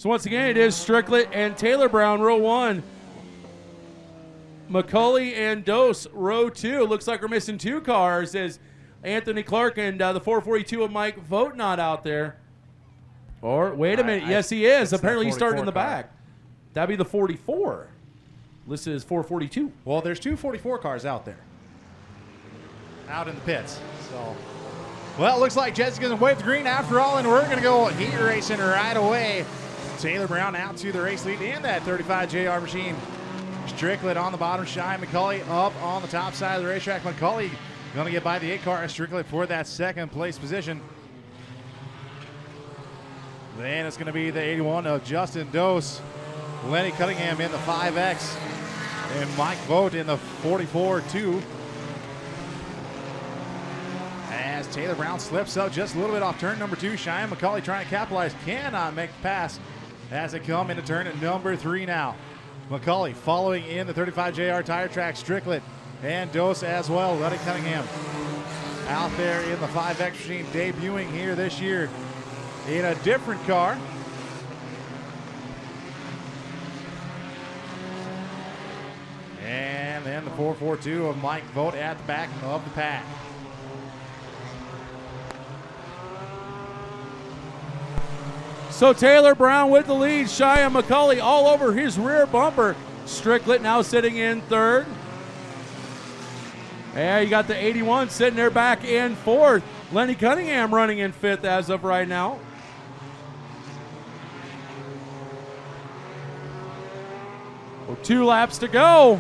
So once again, it is Stricklet and Taylor Brown, row 1. McCulley and Dose, row 2. Looks like we're missing 2 cars as Anthony Clark and the 442 of Mike Vogt not out there. Or, wait a minute, yes he is. Apparently he's starting in the back. That'd be the 44. Listed as 442. Well, there's 2 44 cars out there. Out in the pits. So, well, it looks like Jed's going to wave the green after all, and we're going to go heat racing right away. Taylor Brown out to the race lead in that 35 JR machine. Stricklet on the bottom, Shy McCulley up on the top side of the racetrack. McCulley going to get by the 8 car. Stricklet for that second place position. Then it's going to be the 81 of Justin Dose. Lenny Cunningham in the 5X. And Mike Vogt in the 44-2. As Taylor Brown slips up just a little bit off turn number 2. Cheyenne McCulley trying to capitalize. Cannot make the pass as they come into turn at number 3 now. McCulley following in the 35 JR tire track. Stricklet and Dose as well. Lenny Cunningham out there in the 5X machine, debuting here this year in a different car. And then the 442 of Mike Vogt at the back of the pack. So Taylor Brown with the lead. Cheyenne McCulley all over his rear bumper. Stricklet now sitting in 3rd. And you got the 81 sitting there back in 4th. Lenny Cunningham running in 5th as of right now. Well, 2 laps to go.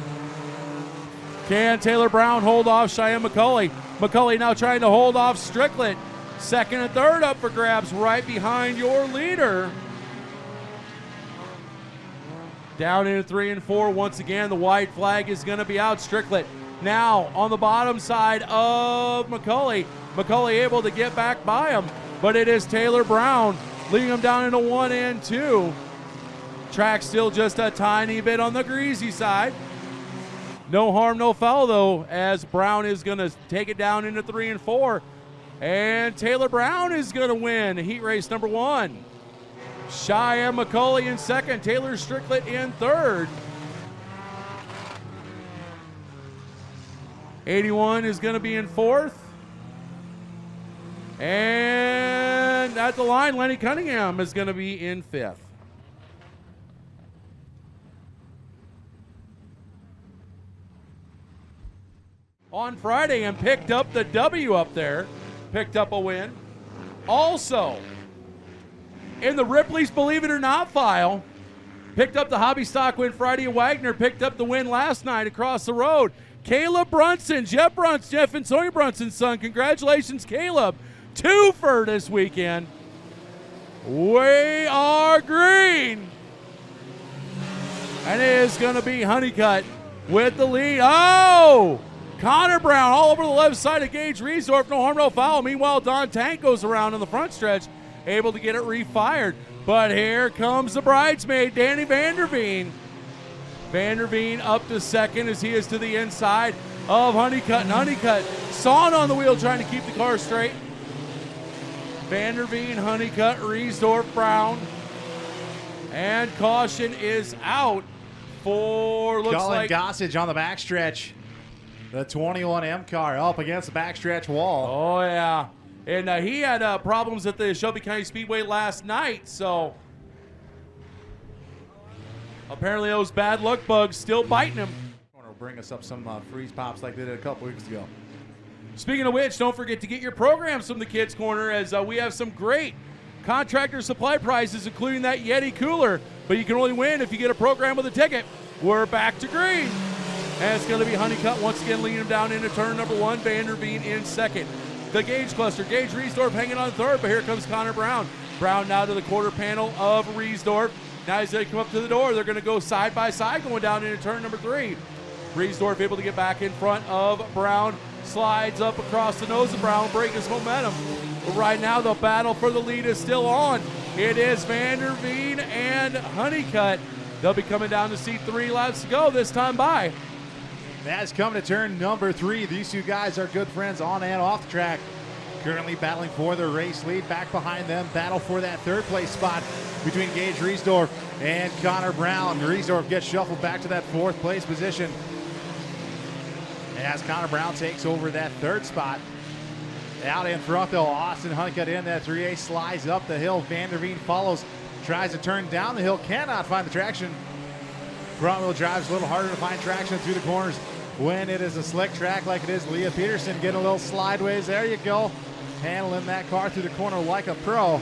Can Taylor Brown hold off Cheyenne McCulley? McCulley now trying to hold off Stricklet. 2nd and 3rd up for grabs right behind your leader. Down into 3 and 4. Once again, the white flag is going to be out. Stricklet now on the bottom side of McCulley. McCulley able to get back by him, but it is Taylor Brown leading him down into 1 and 2. Track still just a tiny bit on the greasy side. No harm, no foul, though, as Brown is going to take it down into 3 and 4. And Taylor Brown is going to win heat race number 1. Cheyenne McCulley in 2nd. Taylor Stricklet in 3rd. 81 is going to be in 4th. And at the line, Lenny Cunningham is going to be in 5th. On Friday and picked up the W up there. Picked up a win. Also, in the Ripley's Believe It or Not file, picked up the hobby stock win Friday. Wagner picked up the win last night across the road. Caleb Brunson, Jeff and Sonia Brunson's son. Congratulations, Caleb. 2 for this weekend. We are green. And it is going to be Honeycutt with the lead. Oh! Connor Brown all over the left side of Gage Riesdorf. No harm, no foul. Meanwhile, Don Tank goes around on the front stretch, able to get it refired. But here comes the bridesmaid, Danny Vanderveen. Vanderveen up to 2nd as he is to the inside of Honeycutt. And Honeycutt sawing on the wheel trying to keep the car straight. Vanderveen, Honeycutt, Riesdorf, Brown. And caution is out for, looks Colin like, Gossage on the backstretch. The 21M car up against the backstretch wall. Oh, yeah. And he had problems at the Shelby County Speedway last night, so apparently those bad luck bugs still biting him. Will bring us up some freeze pops like they did a couple weeks ago. Speaking of which, don't forget to get your programs from the Kids Corner, as we have some great contractor supply prizes, including that Yeti cooler. But you can only win if you get a program with a ticket. We're back to green. And it's going to be Honeycutt once again leading him down into turn number 1. Vanderveen in 2nd. The Gage cluster. Gage Riesdorf hanging on 3rd, but here comes Connor Brown. Brown now to the quarter panel of Riesdorf. Now he's going to come up to the door. They're going to go side by side going down into turn number 3. Riesdorf able to get back in front of Brown. Slides up across the nose of Brown, breaking his momentum. But right now the battle for the lead is still on. It is Vanderveen and Honeycutt. They'll be coming down to see 3 laps to go this time by. That's coming to turn number 3. These 2 guys are good friends on and off the track. currently battling for the race lead. Back behind them, battle for that third place spot between Gage Riesdorf and Connor Brown. Riesdorf gets shuffled back to that fourth place position as Connor Brown takes over that third spot. Out in front though, Austin Honeycutt in that 3A, slides up the hill. Van der Veen follows, tries to turn down the hill, cannot find the traction. Front wheel drive's a little harder to find traction through the corners when it is a slick track like it is. Leah Peterson getting a little slideways. There you go. Handling that car through the corner like a pro.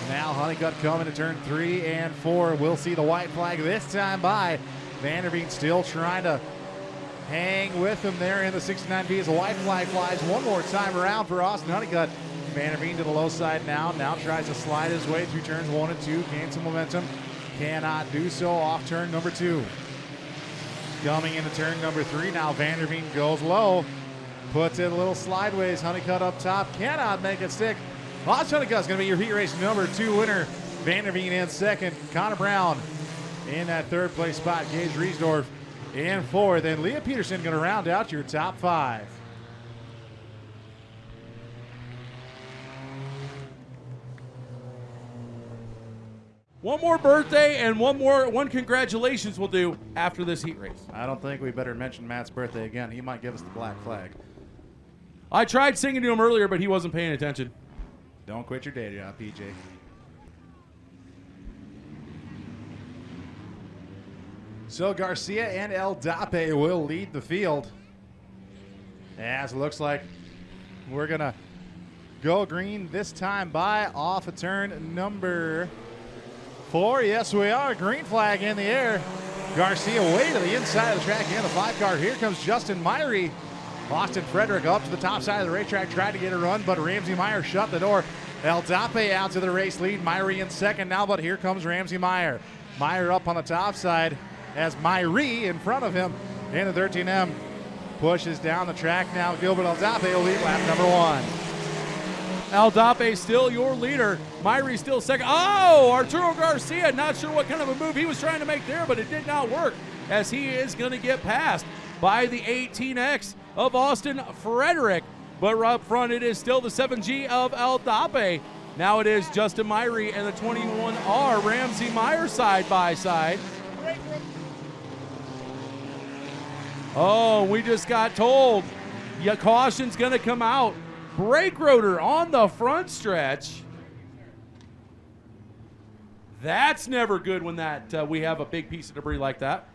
Now Honeycutt coming to turn 3 and 4. We'll see the white flag this time by. Van der Veen still trying to hang with him there in the 69B as the white flag flies one more time around for Austin Honeycutt. Van der Veen to the low side now tries to slide his way through turns 1 and 2, gain some momentum. Cannot do so off turn number 2. Coming into turn number 3 now, Van der Veen goes low, puts it a little slideways. Honeycutt up top, cannot make it stick. Austin Honeycutt's going to be your heat race number 2 winner. Van der Veen in second, Connor Brown in that third place spot. Gage Riesdorf in 4th, then Leah Peterson going to round out your top 5. One more birthday and one congratulations we'll do after this heat race. I don't think we better mention Matt's birthday again. He might give us the black flag. I tried singing to him earlier, but he wasn't paying attention. Don't quit your day job, PJ. So Garcia and El Dape will lead the field. As it looks like we're going to go green this time by off of turn number 4. Yes, we are. Green flag in the air. Garcia way to the inside of the track in the 5 car. Here comes Justin Myrie. Austin Frederick up to the top side of the racetrack, tried to get a run, but Ramsey Meyer shut the door. El Dape out to the race lead. Myrie in second now, but here comes Ramsey Meyer. Meyer up on the top side as Myrie in front of him in the 13M. Pushes down the track now. Gilbert El Dape will lead lap number 1. El Dape still your leader. Myrie still second. Oh, Arturo Garcia, not sure what kind of a move he was trying to make there, but it did not work as he is going to get passed by the 18X of Austin Frederick. But up front, it is still the 7G of El Dape. Now it is Justin Myrie and the 21R Ramsey Meyer side by side. Oh, we just got told caution's going to come out. Brake rotor on the front stretch. That's never good when we have a big piece of debris like that.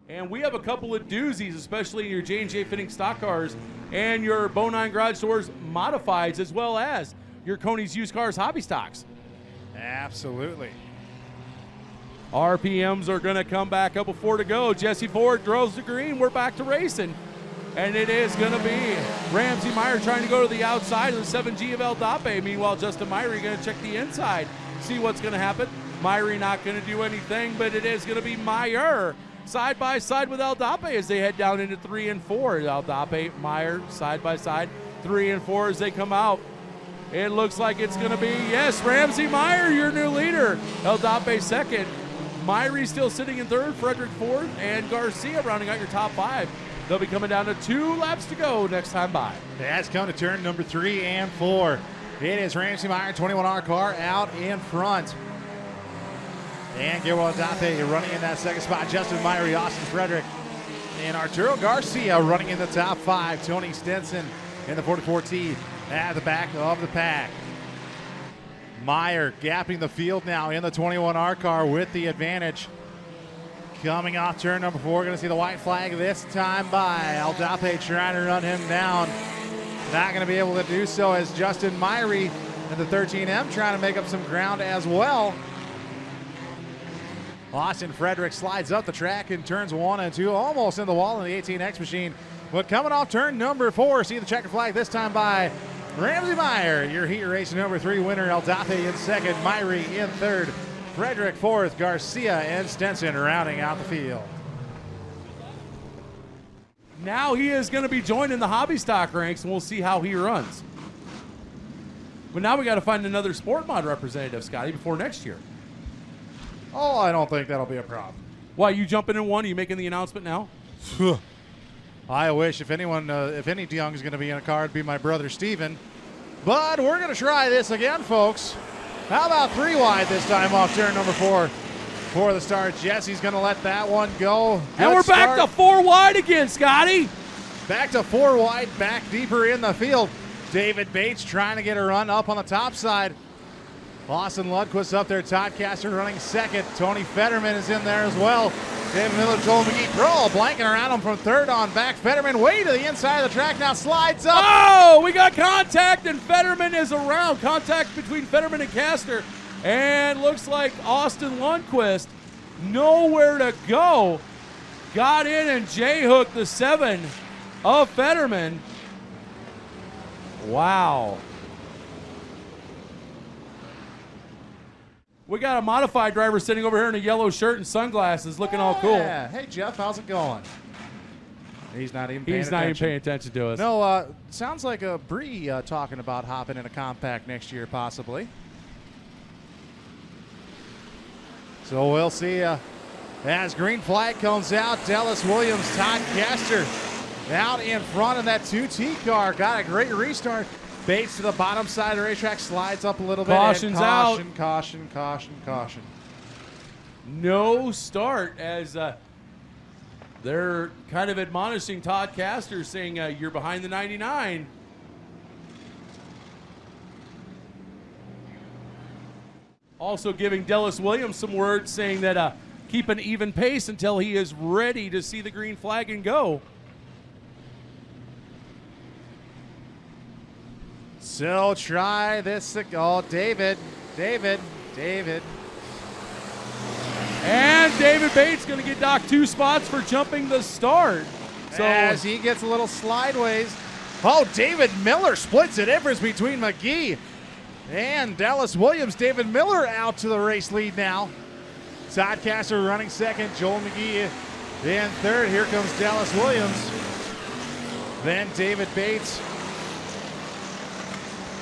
And we have a couple of doozies, especially in your J&J Fitting stock cars and your Bonine Garage Stores modifieds, as well as your Coney's Used Cars hobby stocks. Absolutely. RPMs are going to come back up with 4 to go. Jesse Ford throws the green. We're back to racing. And it is going to be Ramsey Meyer trying to go to the outside of the 7G of El Dape. Meanwhile, Justin Myrie going to check the inside, see what's going to happen. Myrie not going to do anything, but it is going to be Meyer side by side with El Dape as they head down into 3 and 4. El Dape, Meyer side by side, 3 and 4 as they come out. It looks like it's going to be, yes, Ramsey Meyer, your new leader. El Dape second. Myrie still sitting in third, Frederick fourth, and Garcia rounding out your top 5. They'll be coming down to 2 laps to go next time by. That's come to turn number 3 and 4. It is Ramsey Meyer, 21R car out in front. And Gilbert Dape running in that second spot. Justin Myrie, Austin Frederick, and Arturo Garcia running in the top 5. Tony Stinson in the 44T at the back of the pack. Meyer gapping the field now in the 21R car with the advantage. Coming off turn number 4, going to see the white flag this time by. El Dape trying to run him down. Not going to be able to do so as Justin Myrie and the 13M trying to make up some ground as well. Austin Frederick slides up the track in turns 1 and 2, almost in the wall in the 18X machine. But coming off turn number 4, see the checker flag this time by Ramsey Meyer, your heat race number 3 winner. El Dape in second, Myrie in third, Frederick fourth, Garcia and Stenson rounding out the field. Now he is going to be joining the hobby stock ranks, and we'll see how he runs. But now we got to find another Sport Mod representative, Scotty, before next year. Oh, I don't think that'll be a problem. Why, you jumping in one? Are you making the announcement now? I wish if anyone, if any young is going to be in a car, it'd be my brother Steven. But we're going to try this again, folks. How about 3 wide this time off turn number 4 for the start? Jesse's going to let that one go. And we're back to 4 wide again, Scotty. Back to 4 wide, back deeper in the field. David Bates trying to get a run up on the top side. Austin Lundquist up there. Todd Caster running second. Tony Fetterman is in there as well. David Miller, Joel McGee, Pearl blanking around him from third on back. Fetterman way to the inside of the track now, slides up. Oh, we got contact and Fetterman is around. Contact between Fetterman and Caster. And looks like Austin Lundquist, nowhere to go. Got in and J-hooked the 7 of Fetterman. Wow. We got a modified driver sitting over here in a yellow shirt and sunglasses looking all cool. Yeah. Hey, Jeff, how's it going? He's not even paying attention. He's not even paying attention to us. No, sounds like a Bree talking about hopping in a compact next year, possibly. So we'll see as green flag comes out. Dallas Williams, Todd Caster out in front of that 2T car. Got a great restart. Bates to the bottom side of the racetrack, slides up a little bit. Caution's out. Caution. No start as they're kind of admonishing Todd Caster, saying you're behind the 99. Also giving Dallas Williams some words saying that keep an even pace until he is ready to see the green flag and go. So try this. Oh, David. And David Bates going to get docked 2 spots for jumping the start. So as he gets a little slideways. Oh, David Miller splits the difference between McGee and Dallas Williams. David Miller out to the race lead now. Todd Caster running second. Joel McGee in third. Here comes Dallas Williams. Then David Bates.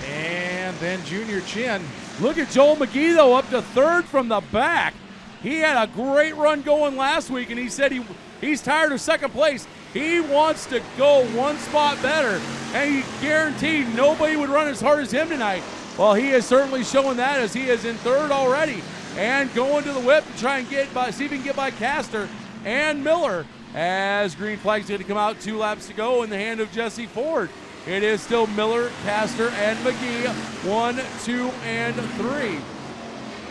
And then Junior Chin. Look at Joel McGee, though, up to third from the back. He had a great run going last week, and he said he's tired of second place. He wants to go 1 spot better, and he guaranteed nobody would run as hard as him tonight. Well, he is certainly showing that as he is in third already and going to the whip to try and see if he can get by Caster and Miller as green flag's going to come out. 2 laps to go in the hand of Jesse Ford. It is still Miller, Caster, and McGee, 1, 2, and 3.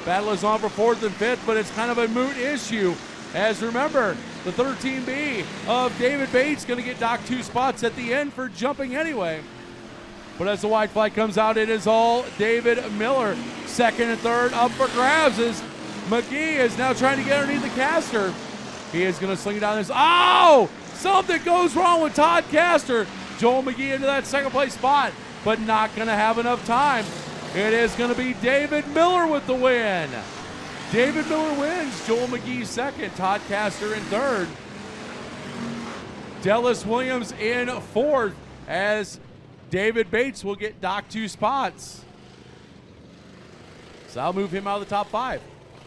Battle is on for 4th and 5th, but it's kind of a moot issue. As remember, the 13B of David Bates going to get docked 2 spots at the end for jumping anyway. But as the white flag comes out, it is all David Miller. 2nd and 3rd up for grabs as McGee is now trying to get underneath the Caster. He is going to sling it down this. Oh! Something goes wrong with Todd Caster. Joel McGee into that 2nd place spot, but not going to have enough time. It is going to be David Miller with the win. David Miller wins. Joel McGee 2nd. Todd Caster in 3rd. Dallas Williams in 4th as David Bates will get docked 2 spots. So I'll move him out of the top 5.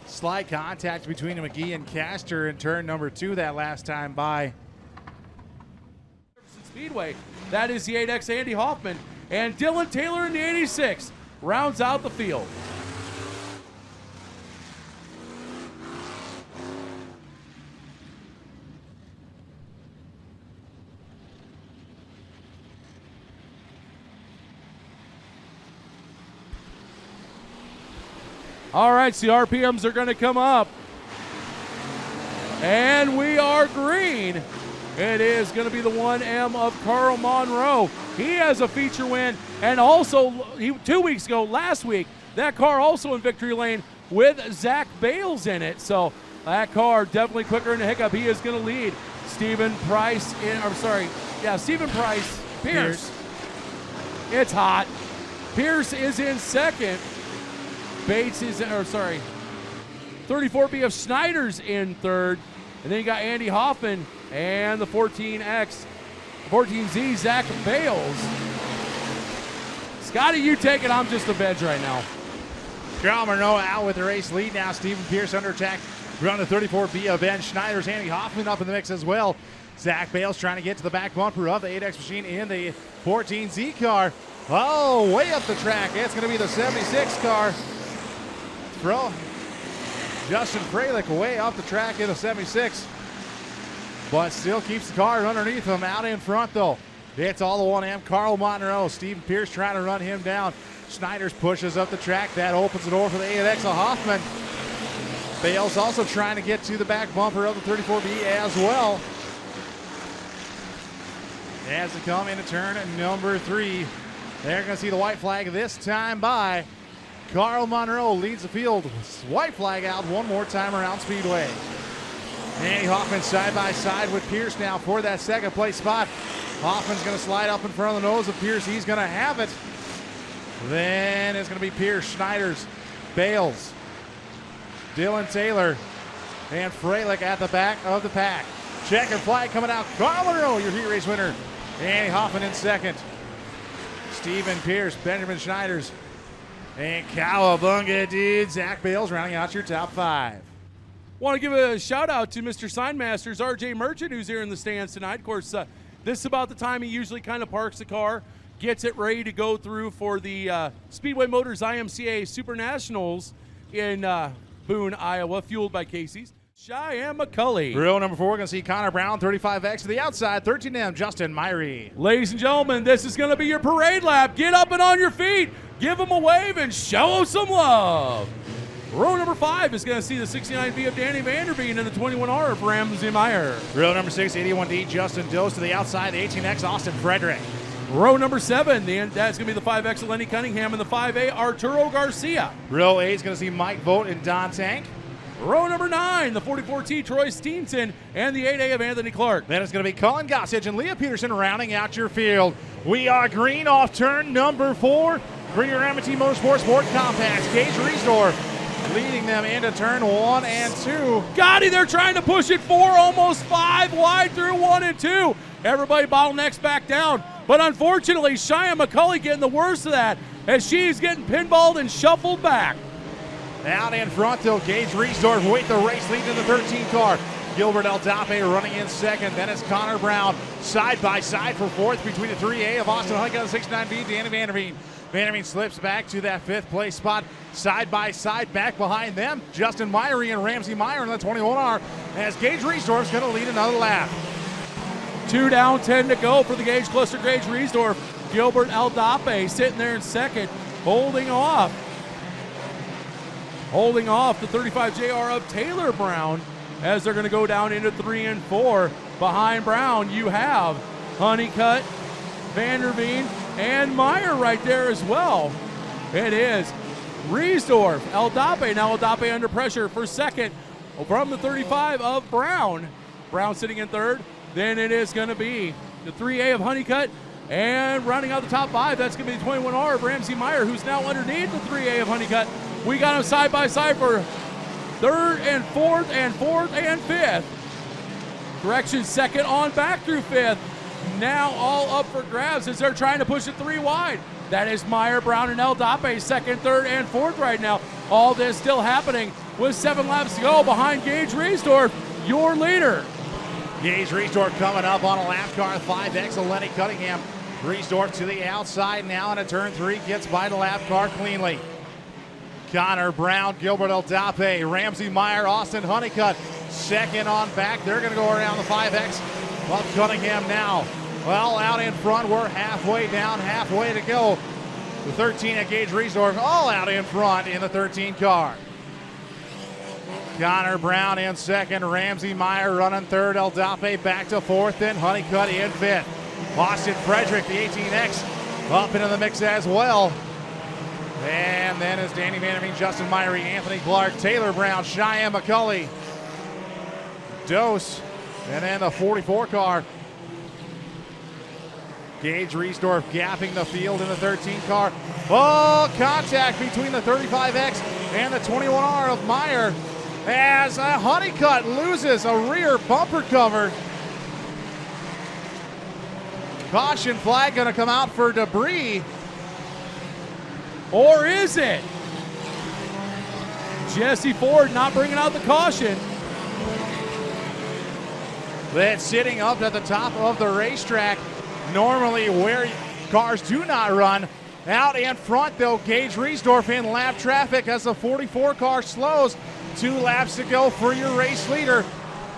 Slight contact between McGee and Caster in turn number 2 that last time by. Speedway. That is the 8X Andy Hoffman. And Dylan Taylor in the 86 rounds out the field. All right, so the RPMs are going to come up. And we are green. It is going to be the 1M of Carl Monroe. He has a feature win, and also 2 weeks ago, last week, that car also in victory lane with Zach Bales in it. So that car definitely quicker in the hiccup. He is going to lead. Stephen Price, Pierce. It's hot. Pierce is in 2nd. Bates is, 34B of Snyder's in 3rd. And then you got Andy Hoffman and the 14Z, Zach Bales. Scotty, you take it. I'm just a veg right now. Carl Monroe out with the race lead now. Stephen Pierce under attack. We're on the 34B of Ben Schneider's. Andy Hoffman up in the mix as well. Zach Bales trying to get to the back bumper of the 8X machine in the 14Z car. Oh, way up the track. It's going to be the 76 car. Justin Freilich way up the track in the 76. But still keeps the car underneath him. Out in front, though. It's all the 1M. Carl Monroe. Stephen Pierce trying to run him down. Schneiders pushes up the track. That opens the door for the 8X of Hoffman. Bales also trying to get to the back bumper of the 34B as well. As they come into turn number 3, they're going to see the white flag this time by Carl Monroe. Leads the field. White flag out one more time around Speedway. Andy Hoffman side by side with Pierce now for that second place spot. Hoffman's going to slide up in front of the nose of Pierce. He's going to have it. Then it's going to be Pierce, Schneiders, Bales, Dylan Taylor, and Freilich at the back of the pack. Checkered flag coming out. Carl Monroe, your heat race winner. Andy Hoffman in second. Stephen Pierce, Benjamin Schneiders, and Cowabunga, dude. Zach Bales rounding out your top 5. Want to give a shout out to Mr. Signmasters, RJ Merchant, who's here in the stands tonight. Of course, this is about the time he usually kind of parks the car, gets it ready to go through for the Speedway Motors IMCA Super Nationals in Boone, Iowa, fueled by Casey's. Cheyenne McCulley. Row number 4, we're going to see Connor Brown, 35X to the outside, 13M, Justin Myrie. Ladies and gentlemen, this is going to be your parade lap. Get up and on your feet. Give them a wave and show them some love. Row number 5 is going to see the 69V of Danny Vanderveen and the 21R of Ramsey Meyer. Row number 6, 81D, Justin Dose to the outside, the 18X, Austin Frederick. Row number 7, that's going to be the 5X of Lenny Cunningham and the 5A, Arturo Garcia. Row 8 is going to see Mike Vogt and Don Tank. Row number 9, the 44T, Troy Steenson, and the 8A of Anthony Clark. Then it's going to be Colin Gossage and Leah Peterson rounding out your field. We are green off turn number 4. Bring your M&T Motorsports Sport Compacts. Gage Riesdorf leading them into turn 1 and 2. Gotti, they're trying to push it 4, almost 5 wide through 1 and 2. Everybody bottlenecks back down. But unfortunately, Cheyenne McCulley getting the worst of that as she's getting pinballed and shuffled back. Out in front, though, Gage Riesdorf with the race lead in the 13 car. Gilbert Eldape running in second. Then it's Connor Brown side by side for 4th between the 3A of Austin Hunt and the 69B, Danny Vanderveen. Vanderveen slips back to that 5th place spot. Side by side back behind them, Justin Myrie and Ramsey Meyer in the 21R as Gage Riesdorf's going to lead another lap. 2 down, 10 to go for the Gage cluster. Gage Riesdorf, Gilbert Eldape sitting there in second, holding off the 35 JR of Taylor Brown as they're going to go down into 3 and 4. Behind Brown, you have Honeycutt, Vanderveen, and Meyer right there as well. It is Riesdorf, Eldape. Now Eldape under pressure for second from the 35 of Brown. Brown sitting in third. Then it is going to be the 3A of Honeycutt. And rounding out the top 5, that's going to be the 21R of Ramsey Meyer, who's now underneath the 3A of Honeycutt. We got them side by side for 3rd and 4th and 4th and 5th. Correction, second on back through 5th. Now all up for grabs as they're trying to push it 3 wide. That is Meyer, Brown, and Eldape, 2nd, 3rd, and 4th right now. All this still happening with 7 laps to go behind Gage Riesdorf, your leader. Gage Riesdorf coming up on a lap car, 5X of Lenny Cunningham. Riesdorf to the outside now into turn 3, gets by the lap car cleanly. Connor Brown, Gilbert Eldape, Ramsey Meyer, Austin Honeycutt, second on back. They're going to go around the 5X of Cunningham now. Well, out in front, we're halfway down, halfway to go. The 13 at Gage Riesdorf all out in front in the 13 car. Connor Brown in second, Ramsey Meyer running third, Eldape back to 4th, and Honeycutt in 5th. Austin Frederick, the 18X, up into the mix as well. And then is Danny Vanderveen, Justin Myrie, Anthony Clark, Taylor Brown, Cheyenne McCulley, Dose, and then the 44 car. Gage Riesdorf gapping the field in the 13 car. Oh, contact between the 35X and the 21R of Meyer as Honeycutt loses a rear bumper cover. Caution flag going to come out for debris. Or is it? Jesse Ford not bringing out the caution. that's sitting up at the top of the racetrack, normally where cars do not run. Out in front, though, Gage Riesdorf in lap traffic as the 44 car slows. 2 laps to go for your race leader.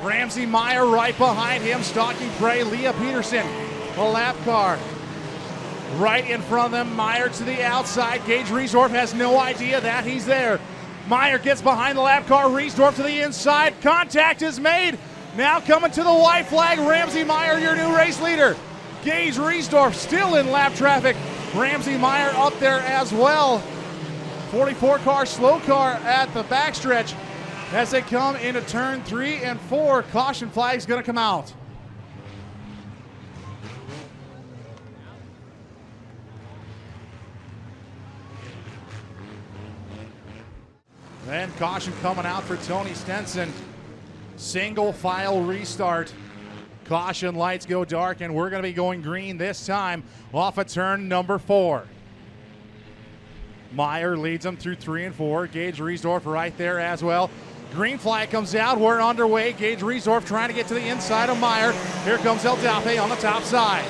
Ramsey Meyer right behind him, stalking prey. Leah Peterson, a lap car. Right in front of them, Meyer to the outside. Gage Riesdorf has no idea that he's there. Meyer gets behind the lap car. Riesdorf to the inside. Contact is made. Now coming to the white flag. Ramsey Meyer, your new race leader. Gage Riesdorf still in lap traffic. Ramsey Meyer up there as well. 44 car slow car at the backstretch as they come into turn 3 and 4. Caution flag's going to come out. Then caution coming out for Tony Stenson. Single file restart. Caution lights go dark, and we're going to be going green this time off of turn number 4. Meyer leads them through 3 and 4. Gage Riesdorf right there as well. Green flag comes out. We're underway. Gage Riesdorf trying to get to the inside of Meyer. Here comes El Dalpe on the top side.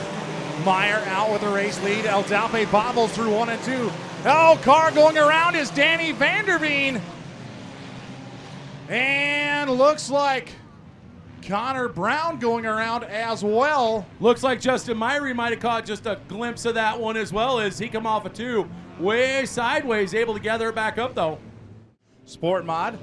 Meyer out with the race lead. El Dalpe bobbles through 1 and 2. Oh, car going around is Danny Vanderveen. And looks like Connor Brown going around as well. Looks like Justin Myrie might have caught just a glimpse of that one as well, as he come off a 2 way sideways, able to gather it back up though. Sport mod.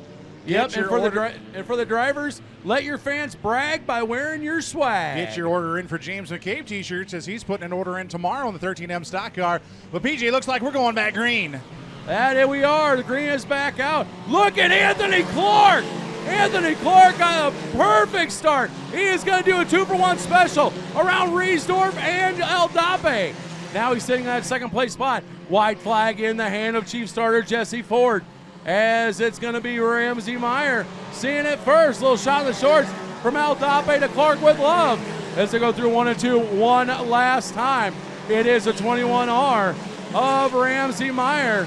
Yep, and for the drivers, let your fans brag by wearing your swag. Get your order in for James McCabe t-shirts, as he's putting an order in tomorrow on the 13M stock car. But PJ, looks like we're going back green. And here we are. The green is back out. Look at Anthony Clark. Anthony Clark got a perfect start. He is going to do a 2-for-1 special around Riesdorf and El Dalpe. Now he's sitting at second place spot. White flag in the hand of chief starter Jesse Ford, as it's going to be Ramsey Meyer seeing it first. Little shot in the shorts from El Dalpe to Clark with love as they go through 1 and 2 one last time. It is a 21R of Ramsey Meyer.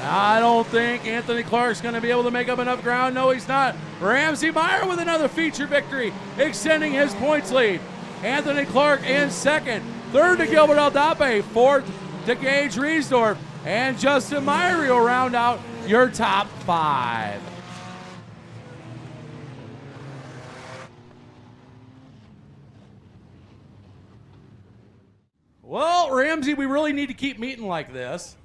I don't think Anthony Clark's going to be able to make up enough ground. No, he's not. Ramsey Meyer with another feature victory, extending his points lead. Anthony Clark in second. Third to Gilbert El Dalpe. Fourth to Gage Riesdorf. And Justin Myrie will round out your top 5. Well, Ramsey, we really need to keep meeting like this.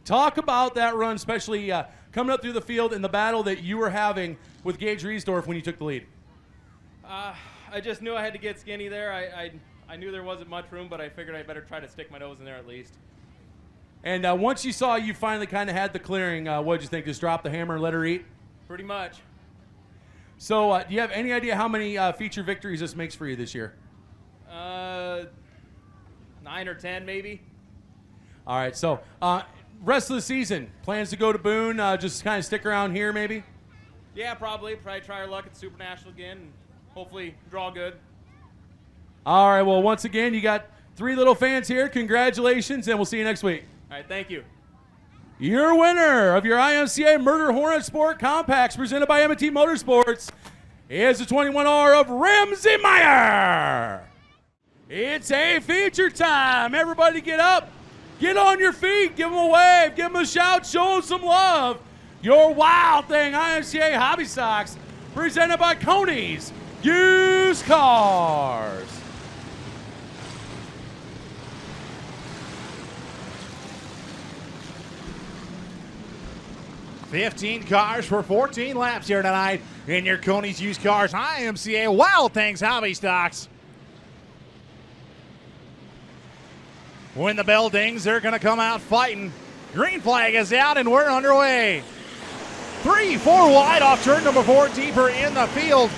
Talk about that run, especially coming up through the field in the battle that you were having with Gage Riesdorf when you took the lead. I just knew I had to get skinny there. I knew there wasn't much room, but I figured I better try to stick my nose in there at least. And once you saw you finally kind of had the clearing, what did you think? Just drop the hammer and let her eat? Pretty much. So do you have any idea how many feature victories this makes for you this year? 9 or 10 maybe. All right, so rest of the season, plans to go to Boone, just kind of stick around here maybe? Yeah, probably try our luck at the Super National again and hopefully draw good. All right, well, once again, you got 3 little fans here. Congratulations, and we'll see you next week. All right, thank you. Your winner of your IMCA Murder Hornet Sport Compacts presented by M&T Motorsports is the 21R of Ramsey Meyer. It's a feature time. Everybody get up. Get on your feet. Give them a wave. Give them a shout. Show them some love. Your Wild Thing IMCA Hobby Stocks presented by Coney's Used Cars. $15 cars for 14 laps here tonight in your Coney's Used Cars IMCA Wild Things Hobby Stocks. When the bell dings, they're going to come out fighting. Green flag is out, and we're underway. 3-4 wide off turn number 4, deeper in the field.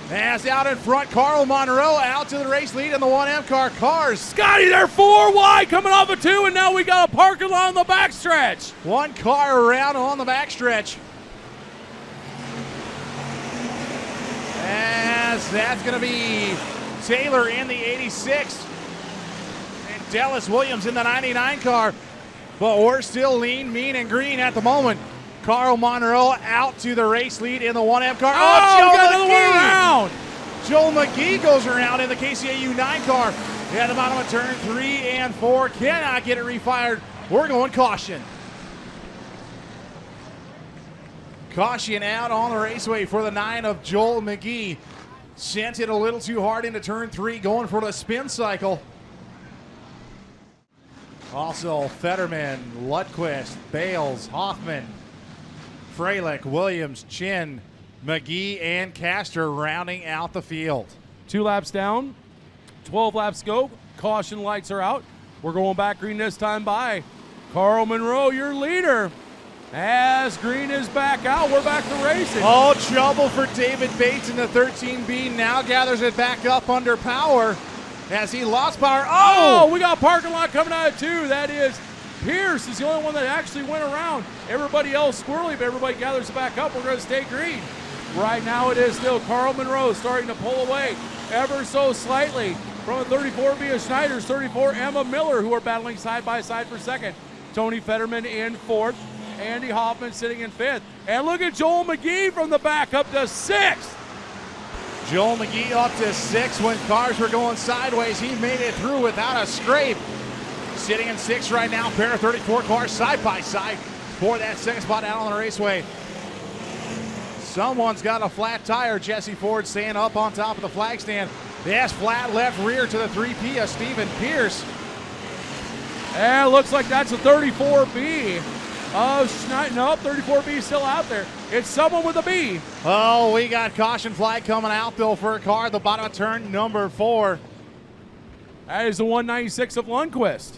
As out in front, Carl Monroe out to the race lead in the 1M car. Cars. Scotty, they're 4 wide coming off of 2, and now we got a parking lot on the backstretch. 1 car around on the backstretch. As that's going to be Taylor in the 86. And Dallas Williams in the 99 car. But we're still lean, mean, and green at the moment. Carl Monroe out to the race lead in the 1M car. Oh, Joe we got another one around. Joel McGee goes around in the KCAU 9 car. At the bottom of turn 3 and 4. Cannot get it refired. We're going caution. Caution out on the raceway for the 9 of Joel McGee. Sent it a little too hard into turn 3, going for the spin cycle. Also, Fetterman, Lundquist, Bales, Hoffman, Freilich, Williams, Chin, McGee, and Castor rounding out the field. 2 laps down, 12 laps go. Caution lights are out. We're going back green this time by Carl Monroe, your leader. As green is back out, we're back to racing. Oh, trouble for David Bates in the 13B. Now gathers it back up under power as he lost power. Oh, we got parking lot coming out of 2. That is Pierce is the only one that actually went around. Everybody else squirrely, but everybody gathers it back up. We're going to stay green. Right now it is still Carl Monroe starting to pull away ever so slightly from a 34B of Schneider's 34 Emma Miller, who are battling side by side for second. Tony Fetterman in fourth. Andy Hoffman sitting in 5th. And look at Joel McGee from the back up to 6th. Joel McGee up to 6th when cars were going sideways. He made it through without a scrape. Sitting in 6th right now, pair of 34 cars side by side for that 2nd spot out on the raceway. Someone's got a flat tire. Jesse Ford staying up on top of the flag stand. Yes, flat left rear to the 3P of Stephen Pierce. And it looks like that's a 34B. Nope, 34B still out there. It's someone with a B. Oh, we got caution flag coming out, though, for a car at the bottom of turn number 4. That is the 196 of Lundquist.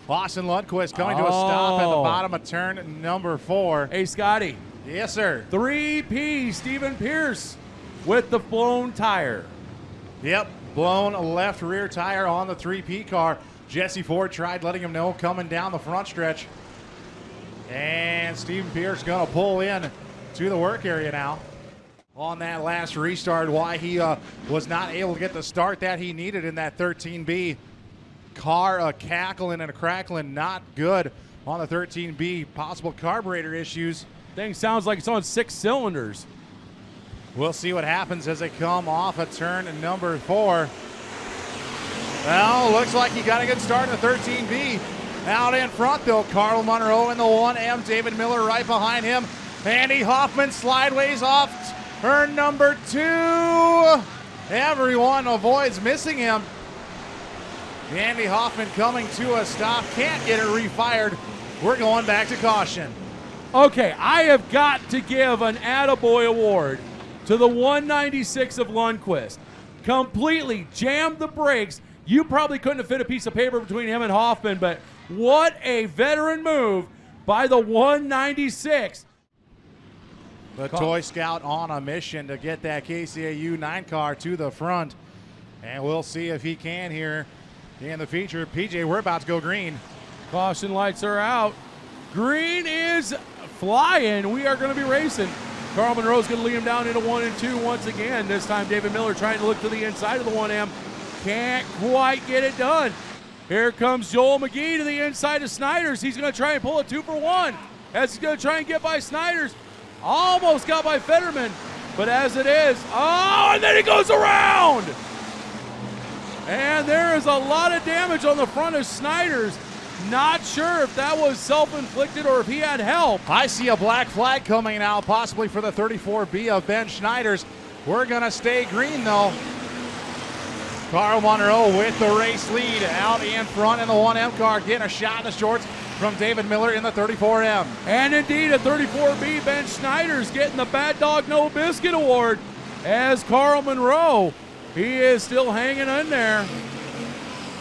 Austin Lundquist coming to a stop at the bottom of turn number 4. Hey, Scotty. Yes, sir. 3P, Stephen Pierce with the blown tire. Yep, blown left rear tire on the 3P car. Jesse Ford tried letting him know coming down the front stretch. And Stephen Pierce going to pull in to the work area now. On that last restart, why he was not able to get the start that he needed in that 13B. Car cackling and crackling, not good on the 13B. Possible carburetor issues. Thing sounds like it's on 6 cylinders. We'll see what happens as they come off of turn number 4. Well, looks like he got a good start in the 13B. Out in front, though, Carl Monroe in the 1M. David Miller right behind him. Andy Hoffman slideways off turn number 2. Everyone avoids missing him. Andy Hoffman coming to a stop. Can't get it refired. We're going back to caution. Okay, I have got to give an Attaboy award to the 196 of Lundquist. Completely jammed the brakes. You probably couldn't have fit a piece of paper between him and Hoffman, but what a veteran move by the 196. The Toy Scout on a mission to get that KCAU 9 car to the front. And we'll see if he can here in the feature. PJ, we're about to go green. Caution lights are out. Green is flying. We are going to be racing. Carl Monroe's going to lead him down into 1 and 2 once again. This time David Miller trying to look to the inside of the 1M. Can't quite get it done. Here comes Joel McGee to the inside of Snyder's. He's going to try and pull a 2 for 1. As he's going to try and get by Snyder's. Almost got by Fetterman. But as it is, and then he goes around. And there is a lot of damage on the front of Snyder's. Not sure if that was self-inflicted or if he had help. I see a black flag coming now, possibly for the 34B of Ben Schneider's. We're going to stay green, though. Carl Monroe with the race lead out in front in the 1M car, getting a shot in the shorts from David Miller in the 34M. And indeed, a 34B, Ben Schneider's getting the Bad Dog No Biscuit Award as Carl Monroe. He is still hanging in there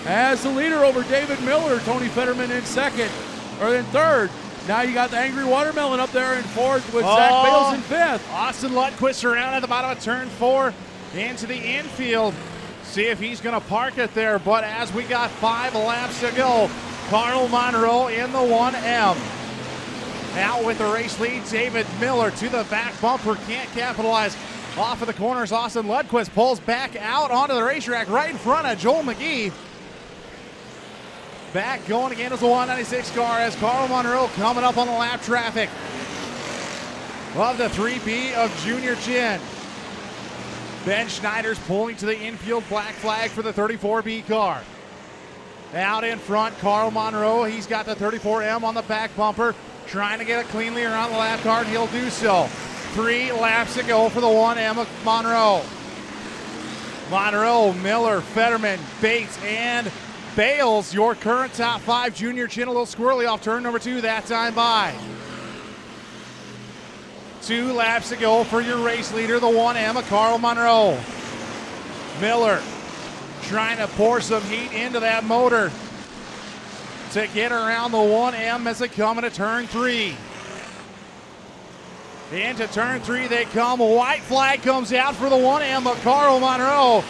as the leader over David Miller. Tony Fetterman in second, or in third. Now you got the Angry Watermelon up there in fourth with Zach Bales in fifth. Austin Lundquist around at the bottom of turn 4 into the infield. See if he's going to park it there, but as we got 5 laps to go, Carl Monroe in the 1M. Out with the race lead, David Miller to the back bumper, can't capitalize off of the corners. Austin Lundquist pulls back out onto the racetrack right in front of Joel McGee. Back going again as the 196 car as Carl Monroe coming up on the lap traffic. of the 3B of Junior Chin. Ben Schneider's pulling to the infield, black flag for the 34B car. Out in front, Carl Monroe. He's got the 34M on the back bumper, trying to get it cleanly around the lap car, and he'll do so. 3 laps to go for the 1M of Monroe. Monroe, Miller, Fetterman, Bates, and Bales, your current top 5. Junior Chin a little squirrely off turn number 2, that time by. 2 laps to go for your race leader, the 1M of Carl Monroe. Miller trying to pour some heat into that motor to get around the 1M as they come into turn 3. Into turn 3 they come. A white flag comes out for the 1M of Carl Monroe.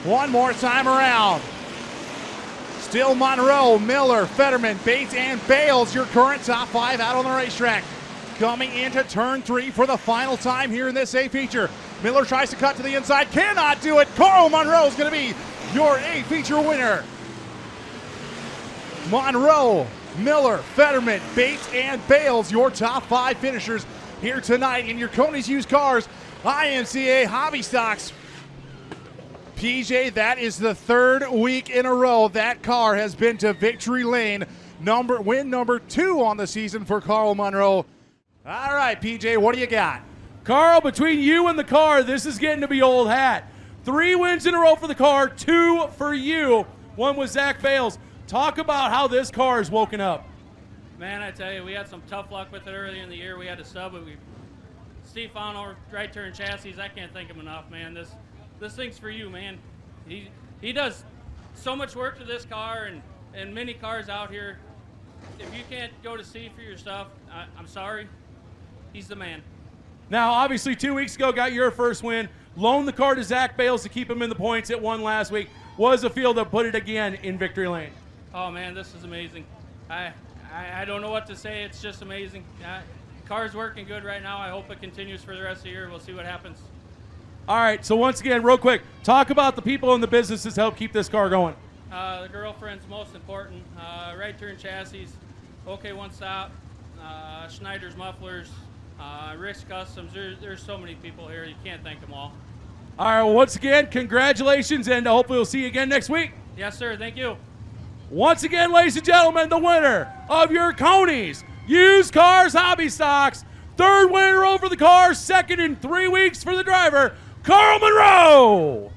One more time around. Still Monroe, Miller, Fetterman, Bates, and Bales, your current top 5 out on the racetrack. Coming into turn 3 for the final time here in this A feature. Miller tries to cut to the inside, cannot do it. Carl Monroe is going to be your A feature winner. Monroe, Miller, Fetterman, Bates, and Bales, your top 5 finishers here tonight in your Coney's Used Cars IMCA Hobby Stocks. PJ, that is the 3rd week in a row that car has been to victory lane. Win number 2 on the season for Carl Monroe. All right, PJ, what do you got? Carl, between you and the car, this is getting to be old hat. 3 wins in a row for the car, 2 for you. 1 with Zach Bales. Talk about how this car has woken up. Man, I tell you, we had some tough luck with it earlier in the year. We had to sub it. Steve Fano, right turn chassis. I can't thank him enough, man. This thing's for you, man. He does so much work to this car and many cars out here. If you can't go to see for your stuff, I'm sorry. He's the man. Now, obviously, 2 weeks ago, got your first win. Loaned the car to Zach Bales to keep him in the points. It won last week. Was a field that put it again in victory lane. Oh, man, this is amazing. I don't know what to say. It's just amazing. Car's working good right now. I hope it continues for the rest of the year. We'll see what happens. All right, so once again, real quick, talk about the people in the businesses help keep this car going. The girlfriend's most important. Right turn chassis, OK One Stop, Schneider's Mufflers, Rick's Customs. There's so many people here. You can't thank them all. All right, well, once again, congratulations, and hopefully we'll see you again next week. Yes, sir. Thank you. Once again, ladies and gentlemen, the winner of your Coney's Used Cars Hobby Stocks, 3rd winner over the car, 2nd in 3 weeks for the driver, Carl Monroe.